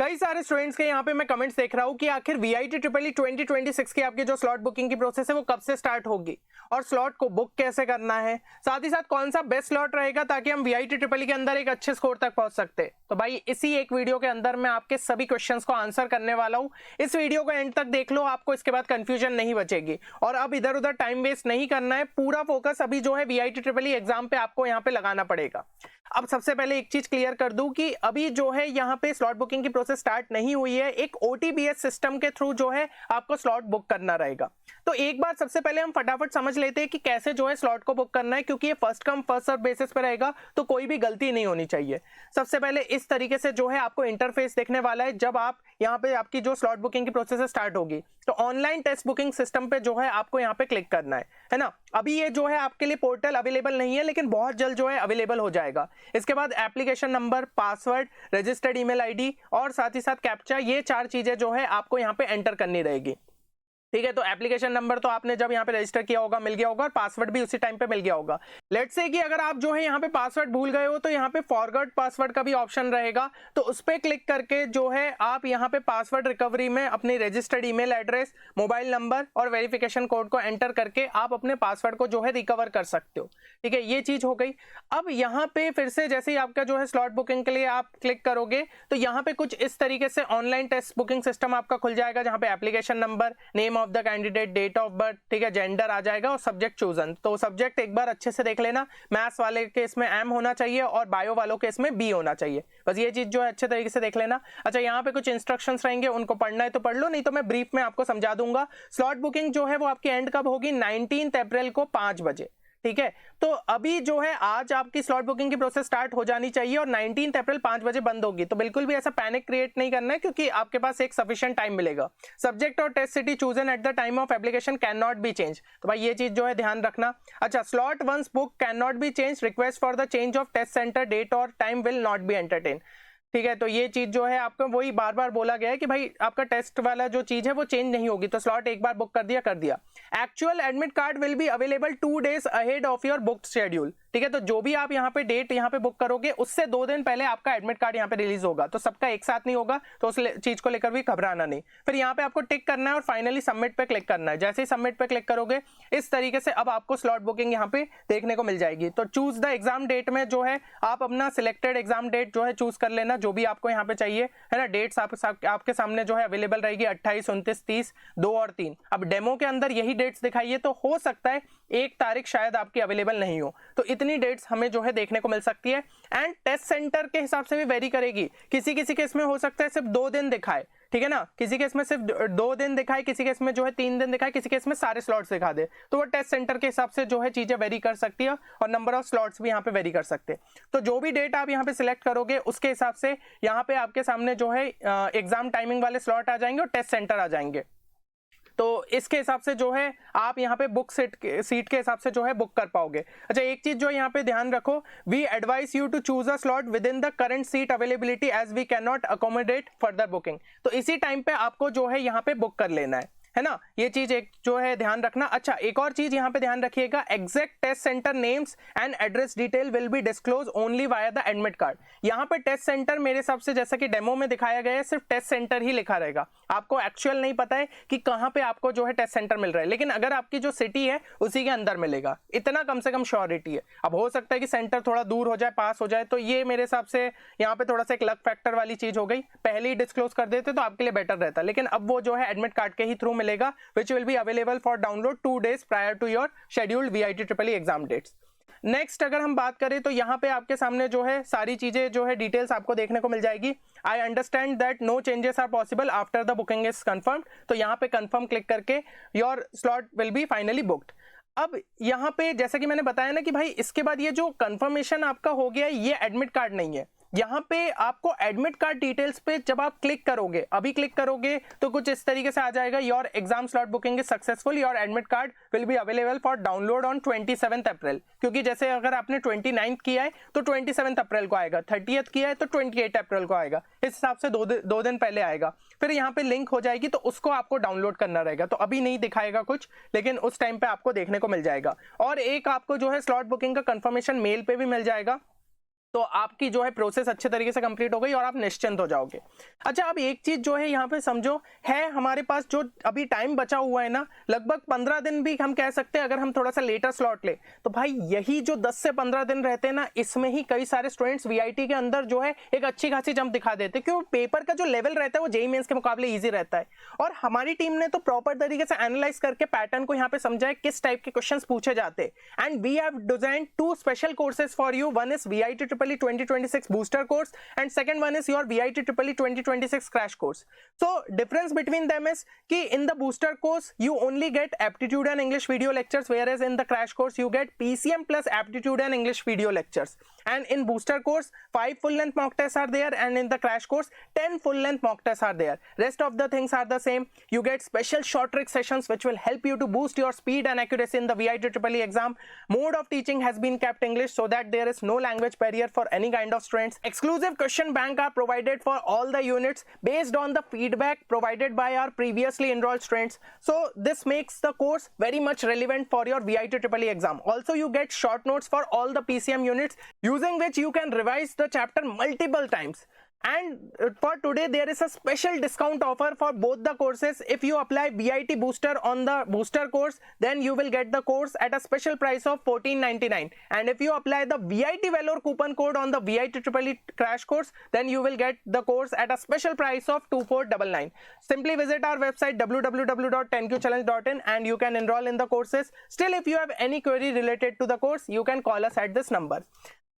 कई सारे स्टूडेंट्स के यहाँ पे मैं कमेंट्स देख रहा हूँ कि आखिर VIT ट्रिपल ई 2026 की आपकी जो स्लॉट बुकिंग की प्रोसेस है वो कब से स्टार्ट होगी और स्लॉट को बुक कैसे करना है, साथ ही साथ कौन सा बेस्ट स्लॉट रहेगा ताकि हम VIT ट्रिपल ई के अंदर एक अच्छे स्कोर तक पहुंच सकते। तो भाई इसी एक वीडियो के अंदर मैं आपके सभी क्वेश्चंस को आंसर करने वाला हूँ। इस वीडियो को एंड तक देख लो, आपको इसके बाद कंफ्यूजन नहीं बचेगी और अब इधर उधर टाइम वेस्ट नहीं करना है। पूरा फोकस अभी जो है VIT ट्रिपल ई एग्जाम पे आपको यहाँ पे लगाना पड़ेगा। अब सबसे पहले एक चीज क्लियर कर दूं कि अभी जो है यहाँ पे स्लॉट बुकिंग की प्रोसेस स्टार्ट नहीं हुई है। एक OTBS सिस्टम के थ्रू जो है आपको स्लॉट बुक करना रहेगा। तो एक बार सबसे पहले हम फटाफट समझ लेते हैं कि कैसे जो है स्लॉट को बुक करना है, क्योंकि ये first come first serve basis पे रहेगा तो कोई भी गलती नहीं होनी चाहिए। सबसे पहले इस तरीके से जो है आपको इंटरफेस देखने वाला है जब आप यहाँ पे आपकी जो स्लॉट बुकिंग की प्रोसेस स्टार्ट होगी। तो ऑनलाइन टेस्ट बुकिंग सिस्टम पे जो है आपको यहाँ पे क्लिक करना है ना। अभी ये जो है आपके लिए पोर्टल अवेलेबल नहीं है, लेकिन बहुत जल्द जो है अवेलेबल हो जाएगा। इसके बाद application number, password, registered email ID और साथ ही साथ कैप्चा, ये 4 चीजें जो है आपको यहाँ पे एंटर करनी रहेगी। ठीक है, तो एप्लीकेशन नंबर तो आपने जब यहाँ पे रजिस्टर किया होगा मिल गया होगा और पासवर्ड भी उसी टाइम पे मिल गया होगा। लेट्स से कि अगर आप जो है यहाँ पे पासवर्ड भूल गए हो तो यहाँ पे फॉरगॉट पासवर्ड का भी ऑप्शन रहेगा, तो उस पर क्लिक करके जो है आप यहाँ पे पासवर्ड रिकवरी में अपनी registered email address, mobile number और वेरिफिकेशन कोड को एंटर करके आप अपने पासवर्ड को जो है रिकवर कर सकते हो। ठीक है, ये चीज हो गई। अब यहाँ पे फिर से जैसे ही आपका जो है स्लॉट बुकिंग के लिए आप क्लिक करोगे तो यहाँ पे कुछ इस तरीके से ऑनलाइन टेस्ट बुकिंग सिस्टम आपका खुल जाएगा, जहाँ पे application number, name of the candidate, date of birth, ठीक है, जेंडर आ जाएगा और सब्जेक्ट चूजन। तो सब्जेक्ट एक बार अच्छे से देख लेना, मैथ्स वाले के इसमें M होना चाहिए और बायो वालों के इसमें B होना चाहिए। बस ये चीज जो है अच्छे तरीके से देख लेना। अच्छा, यहाँ पे कुछ इंस्ट्रक्शंस रहेंगे, उनको पढ़ना है तो पढ़ लो, नहीं तो मैं ब्रीफ में आपको समझा दूंगा। स्लॉट बुकिंग जो है वो आपकी एंड कब होगी? 19 अप्रैल को 5 बजे। ठीक है, तो अभी जो है आज आपकी स्लॉट बुकिंग की प्रोसेस स्टार्ट हो जानी चाहिए और 19 अप्रैल 5 बजे बंद होगी। तो बिल्कुल भी ऐसा पैनिक क्रिएट नहीं करना है, क्योंकि आपके पास एक सफिशिएंट टाइम मिलेगा। सब्जेक्ट और test city chosen at the time of application can not be change. तो भाई ये चीज जो है ध्यान रखना। अच्छा, slot once book can not be change, request for the change of test centre date और time will not be entertain. ठीक है, तो ये चीज जो है आपको वही बार बार बोला गया है कि भाई आपका टेस्ट वाला जो चीज है वो चेंज नहीं होगी। तो स्लॉट एक बार बुक कर दिया। Actual admit card will be available 2 days ahead of your booked schedule. ठीक है, तो जो भी आप यहाँ पे डेट यहाँ पे बुक करोगे उससे 2 दिन पहले आपका एडमिट कार्ड यहाँ पे रिलीज होगा। तो सबका एक साथ नहीं होगा, तो उस चीज को लेकर भी घबराना नहीं। फिर यहाँ पे आपको टिक करना है और फाइनली सबमिट पे क्लिक करना है। जैसे ही सबमिट पे क्लिक करोगे इस तरीके से अब आपको स्लॉट बुकिंग यहाँ पे देखने को मिल जाएगी। तो चूज द एग्जाम डेट में जो है आप अपना सिलेक्टेड एग्जाम डेट जो है चूज कर लेना, जो भी आपको यहाँ पे चाहिए, है ना। डेट्स आपके सामने जो है अवेलेबल रहेगी 28, 29, 30, 2 और 3। अब डेमो के अंदर यही डेट्स दिखाइए, तो हो सकता है एक तारीख शायद आपकी अवेलेबल नहीं हो, तो इतनी डेट्स हमें जो है देखने को मिल सकती है। एंड टेस्ट सेंटर के हिसाब से भी वेरी करेगी। किसी किसी केस में हो सकता है सिर्फ 2 दिन दिखाए, ठीक है ना, किसी केस में सिर्फ 2 दिन दिखाए, किसी केस में जो है 3 दिन दिखाए, किसी केस में सारे स्लॉट्स दिखा दे। तो वो टेस्ट सेंटर के हिसाब से जो है चीजें वेरी कर सकती है और नंबर ऑफ स्लॉट्स भी यहाँ पे वेरी कर सकते हैं। तो जो भी डेट आप यहाँ पे सिलेक्ट करोगे उसके हिसाब से यहाँ पे आपके सामने जो है एग्जाम टाइमिंग वाले स्लॉट आ जाएंगे और टेस्ट सेंटर आ जाएंगे। तो इसके हिसाब से जो है आप यहाँ पे बुक सीट के हिसाब से जो है बुक कर पाओगे। अच्छा, एक चीज जो यहाँ पे ध्यान रखो, we advise you to choose a slot within the current seat availability as we cannot accommodate further booking. तो इसी टाइम पे आपको जो है यहाँ पे बुक कर लेना है ना। ये चीज एक जो है ध्यान रखना। अच्छा, एक और चीज यहाँ पे ध्यान रखिएगा, exact test centre names and address detail will be disclose only via the admit card. यहाँ पे टेस्ट सेंटर मेरे हिसाब से जैसा कि डेमो में दिखाया गया है सिर्फ टेस्ट सेंटर ही लिखा रहेगा। आपको एक्चुअल नहीं पता है कि कहाँ पे आपको जो है टेस्ट सेंटर मिल रहा है, लेकिन अगर आपकी जो सिटी है उसी के अंदर मिलेगा, इतना कम से कम श्योरिटी है। अब हो सकता है कि सेंटर थोड़ा दूर हो जाए, पास हो जाए, तो ये मेरे हिसाब से यहाँ पे थोड़ा सा एक लक फैक्टर वाली चीज हो गई। पहले ही डिस्क्लोज कर देते तो आपके लिए बेटर रहता, लेकिन अब वो जो है एडमिट कार्ड के ही थ्रू मिलेगा, which will be available for download 2 days prior to your scheduled VIT triple E exam dates. Next अगर हम बात करें तो यहाँ पे आपके सामने जो है सारी चीजें जो है डिटेल्स आपको देखने को मिल जाएगी। I understand that no changes are possible after the booking is confirm. तो यहाँ पे कंफर्म क्लिक करके your slot will be finally booked. अब यहाँ पे जैसा कि मैंने बताया ना कि भाई इसके बाद ये जो कंफर्मेशन आपका हो गया है ये एडमिट कार्ड नहीं है। यहाँ पे आपको एडमिट कार्ड डिटेल्स पे जब आप क्लिक करोगे, अभी क्लिक करोगे तो कुछ इस तरीके से आ जाएगा, your exam slot booking is successful, your admit card will be available for download on 27 अप्रैल। क्योंकि जैसे अगर आपने 29 किया है तो 27 अप्रैल को आएगा, 30th किया है तो 28 अप्रैल को आएगा, इस हिसाब से 2 दिन पहले आएगा। फिर यहाँ पे लिंक हो जाएगी तो उसको आपको डाउनलोड करना रहेगा। तो अभी नहीं दिखाएगा कुछ, लेकिन उस टाइम पे आपको देखने को मिल जाएगा। और एक आपको जो है स्लॉट बुकिंग का कंफर्मेशन मेल पे भी मिल जाएगा। तो आपकी जो है प्रोसेस अच्छे तरीके से कंप्लीट हो गई और आप निश्चिंत हो जाओगे। अच्छा, अब एक चीज जो है यहाँ पे समझो, है हमारे पास जो अभी टाइम बचा हुआ है ना, लगभग 15 दिन भी हम कह सकते हैं। अगर हम थोड़ा सा लेटर स्लॉट ले तो भाई यही जो 10 से 15 दिन रहते हैं ना, इसमें ही कई सारे स्टूडेंट्स वीआईटी के अंदर जो है एक अच्छी खासी जंप दिखा देते हैं, क्योंकि पेपर का जो लेवल रहता है वो जेईई मेंस के मुकाबले ईजी रहता है। और हमारी टीम ने तो प्रॉपर तरीके से एनालाइज करके पैटर्न को यहाँ पे समझा है किस टाइप के क्वेश्चन पूछे जाते हैं। And we have designed 2 special courses for you. One is VIT EEE 2026 booster course and second one is your VIT EEE 2026 crash course. So difference between them is कि in the booster course you only get aptitude and English video lectures, whereas in the crash course you get PCM plus aptitude and English video lectures. And in booster course 5 full length mock tests are there, and in the crash course 10 full length mock tests are there. Rest of the things are the same. You get special short trick sessions which will help you to boost your speed and accuracy in the VIT EEE exam. Mode of teaching has been kept English so that there is no language barrier for any kind of students. Exclusive question bank are provided for all the units based on the feedback provided by our previously enrolled students. So this makes the course very much relevant for your VIT EEE exam. Also you get short notes for all the PCM units, using which you can revise the chapter multiple times. And for today there is a special discount offer for both the courses. If you apply VIT booster on the booster course, then you will get the course at a special price of 1499, and if you apply the VIT Valor coupon code on the VIT EEE crash course, then you will get the course at a special price of 2499. Simply visit our website www.10qchallenge.in and you can enroll in the courses. Still, if you have any query related to the course, you can call us at this number.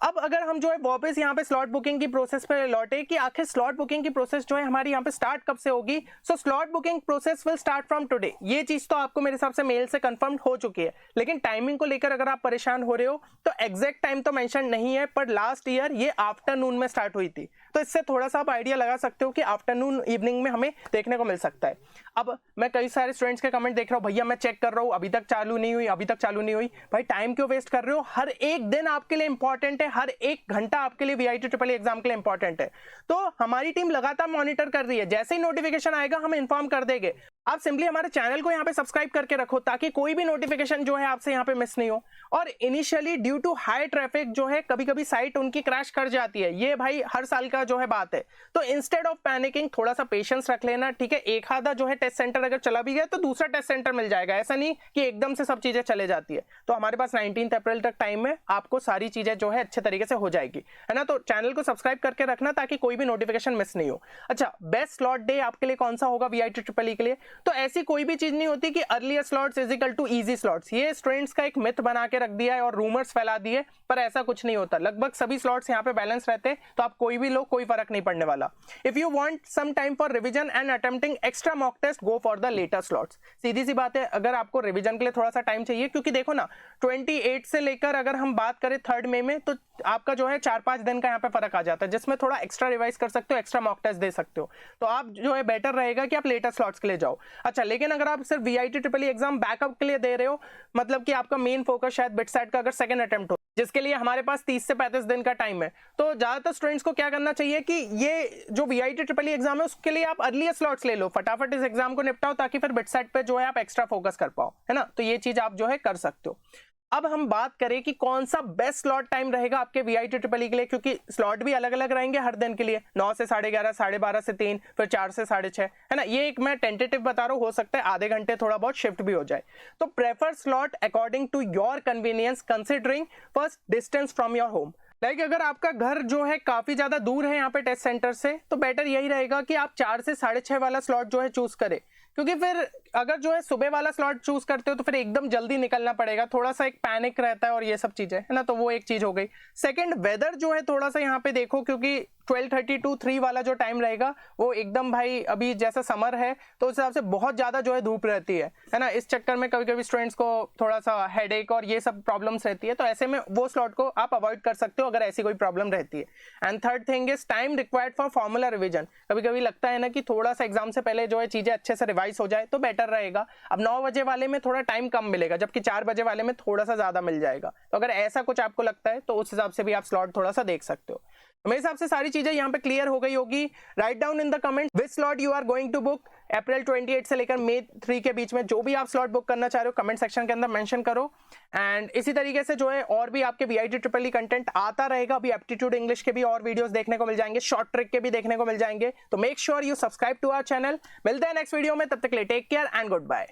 अब अगर हम जो है वापस यहाँ पे slot booking की process पे लौटे कि आखिर स्लॉट बुकिंग की प्रोसेस जो है हमारी यहाँ पे स्टार्ट कब से होगी। So slot booking process will start from today. ये चीज तो आपको मेरे हिसाब से मेल से कंफर्म हो चुकी है, लेकिन टाइमिंग को लेकर अगर आप परेशान हो रहे हो तो एग्जैक्ट टाइम तो मेंशन नहीं है, पर लास्ट ईयर ये आफ्टरनून में स्टार्ट हुई थी, तो इससे थोड़ा सा आप आइडिया लगा सकते हो कि आफ्टरनून इवनिंग में हमें देखने को मिल सकता है। अब मैं कई सारे स्टूडेंट्स के कमेंट देख रहा हूँ, भैया मैं चेक कर रहा हूँ अभी तक चालू नहीं हुई, अभी तक चालू नहीं हुई। भाई टाइम क्यों वेस्ट कर रहे हो? हर एक दिन आपके लिए इंपॉर्टेंट है, हर एक घंटा आपके लिए VIT EEE एग्जाम के लिए इंपॉर्टेंट है। तो हमारी टीम लगातार मॉनिटर कर रही है, जैसे ही नोटिफिकेशन आएगा हम इन्फॉर्म कर देंगे। आप सिंपली हमारे चैनल को यहाँ पे सब्सक्राइब करके रखो ताकि कोई भी नोटिफिकेशन जो है आपसे यहाँ पे मिस नहीं हो। और initially due to high traffic जो है कभी कभी साइट उनकी क्रैश कर जाती है, ये भाई हर साल का जो है बात है। तो इंस्टेड ऑफ पैनिकिंग थोड़ा सा पेशेंस रख लेना, ठीक है। एक आधा जो है टेस्ट सेंटर अगर चला भी गया तो दूसरा टेस्ट सेंटर मिल जाएगा, ऐसा नहीं कि एकदम से सब चीजें चले जाती है। तो हमारे पास 19 अप्रैल तक टाइम है, आपको सारी चीजें जो है अच्छे तरीके से हो जाएगी, है ना। तो चैनल को सब्सक्राइब करके रखना ताकि कोई भी नोटिफिकेशन मिस नहीं हो। अच्छा, बेस्ट स्लॉट डे आपके लिए कौन सा होगा VIT EEE के लिए? तो ऐसी कोई भी चीज नहीं होती कि earlier slots is equal to easy slots. ये स्टूडेंट्स का एक मिथ बना के रख दिया है और रूमर्स फैला दिए, पर ऐसा कुछ नहीं होता। लगभग सभी स्लॉट्स यहाँ पे बैलेंस रहते हैं, तो आप कोई भी लो, कोई फर्क नहीं पड़ने वाला। If you want some time for revision and attempting extra mock test, go for the later slots. सीधी सी बात है, अगर आपको रिवीजन के लिए थोड़ा सा टाइम चाहिए, क्योंकि देखो ना 28 से लेकर अगर हम बात करें 3 मई में, तो आपका जो है 4-5 दिन का यहाँ पे फर्क आ जाता है, जिसमें थोड़ा एक्स्ट्रा रिवाइज कर सकते हो, एक्स्ट्रा मॉक टेस्ट दे सकते हो। तो आप जो है बेटर रहेगा कि आप लेटर स्लॉट्स के लिए जाओ। अच्छा, लेकिन अगर आप सिर्फ VIT EEE एग्जाम बैकअप के लिए दे रहे हो, मतलब कि आपका मेन फोकस शायद बिटसेट का अगर सेकंड अटेम्प्ट हो, जिसके लिए हमारे पास 30 से 35 दिन का टाइम है, तो ज्यादातर स्टूडेंट्स को क्या करना चाहिए कि ये जो VIT EEE एग्जाम है उसके लिए आप अर्लियर स्लॉट्स ले लो, फटाफट इस एग्जाम को निपटाओ ताकि फिर बिटसेट पे जो है आप एक्स्ट्रा फोकस कर पाओ, है ना। तो ये चीज आप जो है कर सकते हो। अब हम बात करें कि कौन सा बेस्ट स्लॉट टाइम रहेगा आपके VIT EEE के लिए, क्योंकि स्लॉट भी अलग अलग रहेंगे हर दिन के लिए, 9 से 11:30, 12:30 से 3, फिर 4 से 6:30, है ना। ये एक मैं टेंटेटिव बता रहा हूँ, हो सकता है आधे घंटे थोड़ा बहुत शिफ्ट भी हो जाए। तो prefer slot according to your convenience, considering first distance from your home. Like अगर आपका घर जो है काफी ज्यादा दूर है यहाँ पे टेस्ट सेंटर से, तो बेटर यही रहेगा कि आप 4 से 6:30 वाला स्लॉट जो है चूज करें, क्योंकि फिर अगर जो है सुबह वाला स्लॉट चूज करते हो तो फिर एकदम जल्दी निकलना पड़ेगा, थोड़ा सा एक पैनिक रहता है और ये सब चीजें, है ना। तो वो एक चीज हो गई। सेकंड, वेदर जो है थोड़ा सा यहाँ पे देखो, क्योंकि 12:30 to 3 वाला जो टाइम रहेगा वो एकदम भाई अभी जैसा समर है तो उस हिसाब से बहुत ज्यादा जो है धूप रहती है ना। इस चक्कर में कभी कभी स्टूडेंट्स को थोड़ा सा हेडेक और ये सब प्रॉब्लम्स रहती है, तो ऐसे में वो स्लॉट को आप अवॉइड कर सकते हो अगर ऐसी कोई प्रॉब्लम रहती है। And third thing is time required for formula revision. कभी कभी लगता है ना कि थोड़ा सा एग्जाम से पहले जो है चीजें अच्छे से रिवाइज हो जाए तो बेटर रहेगा। अब 9 बजे वाले में थोड़ा टाइम कम मिलेगा, जबकि 4 बजे वाले में थोड़ा सा ज्यादा मिल जाएगा। तो अगर ऐसा कुछ आपको लगता है तो उस हिसाब से भी आप स्लॉट थोड़ा सा देख सकते हो। मेरे हिसाब से सारी चीजें यहाँ पे क्लियर हो गई होगी। Write down in the comment which slot you are going to book April 28 से लेकर मई 3 के बीच में जो भी आप स्लॉट बुक करना चाह रहे हो कमेंट सेक्शन के अंदर मेंशन करो। एंड इसी तरीके से जो है और भी आपके VIT ट्रिपल ई कंटेंट आता रहेगा। अभी एप्टीट्यूड इंग्लिश के भी और वीडियोस देखने को मिल जाएंगे, शॉर्ट ट्रिक के भी देखने को मिल जाएंगे। तो make sure you subscribe to our channel. मिलते हैं नेक्स्ट वीडियो में, तब तक के लिए take care and good bye.